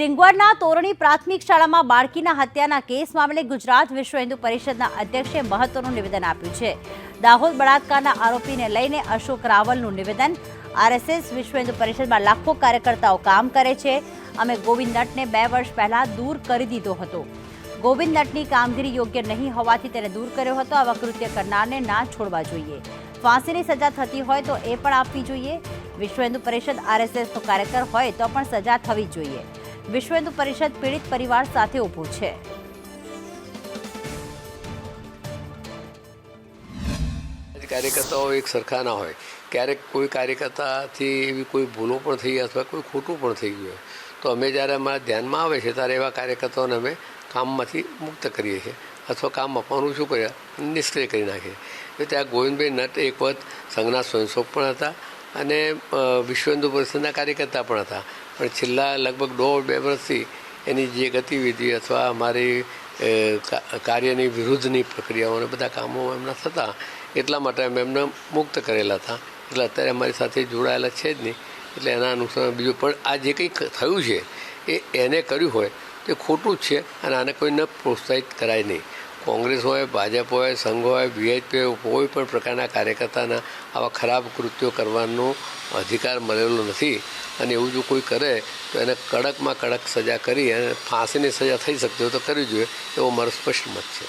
સિંગવડના તોરણી પ્રાથમિક શાળામાં બાળકીના હત્યાના કેસ મામલે ગુજરાત વિશ્વ હિન્દુ પરિષદના અધ્યક્ષે મહત્વનું નિવેદન આપ્યું છે। દાહોદ બળાત્કારના આરોપીને લઈને અશોક રાવલનું નિવેદન। આરએસએસ વિશ્વ હિન્દુ પરિષદમાં લાખો કાર્યકર્તાઓ કામ કરે છે। અમે ગોવિંદ નટને 2 વર્ષ પહેલા દૂર કરી દીધો હતો। ગોવિંદ નટની કામગીરી યોગ્ય નહીં હોવાથી તેને દૂર કર્યો હતો। આવા કૃત્ય કરનારને ના છોડવા જોઈએ। ફાંસીની સજા થતી હોય તો એ પણ આપવી જોઈએ। વિશ્વ હિન્દુ પરિષદ આરએસએસનો કાર્યકર હોય તો પણ સજા થવી જોઈએ। વિશ્વ હિન્દુ પરિષદ પીડિત પરિવાર સાથે ઊભું છે। કાર્યકર્તાઓ એક સરખા ના હોય। ક્યારેક કોઈ કાર્યકર્તાથી એવી કોઈ ભૂલો પણ થઈ અથવા કોઈ ખોટું પણ થઈ ગયું તો અમે જ્યારે અમારા ધ્યાનમાં આવે છે ત્યારે એવા કાર્યકર્તાઓને અમે કામમાંથી મુક્ત કરીએ છીએ અથવા કામ આપવાનું શું કર્યા નિષ્ક્રિય કરી નાખીએ। તો ત્યાં ગોવિંદભાઈ નટ એક વખત સંઘના સ્વયંસેવક પણ હતા અને વિશ્વ હિન્દુ પરિષદના કાર્યકર્તા પણ હતા, પણ છેલ્લા લગભગ 1.5-2 વર્ષથી એની જે ગતિવિધિ અથવા અમારી કાર્યની વિરુદ્ધની પ્રક્રિયાઓ અને બધા કામો એમના થતા એટલા માટે અમે એમને મુક્ત કરેલા હતા। એટલે અત્યારે અમારી સાથે જોડાયેલા છે જ નહીં। એટલે એના અનુસાર બીજું પણ આ જે કંઈ થયું છે એને કર્યું હોય તે ખોટું જ છે અને આને કોઈને પ્રોત્સાહિત કરાય નહીં। કોંગ્રેસ હોય, ભાજપ હોય, સંઘ હોય, વીઆઈપી હોય, કોઈ પણ પ્રકારના કાર્યકર્તાના આવા ખરાબ કૃત્યો કરવાનો અધિકાર મળેલો નથી અને એવું જો કોઈ કરે તો એને કડકમાં કડક સજા કરી અને ફાંસીની સજા થઈ શકતી હોય તો કરવી જોઈએ એવો મારો સ્પષ્ટ મત છે।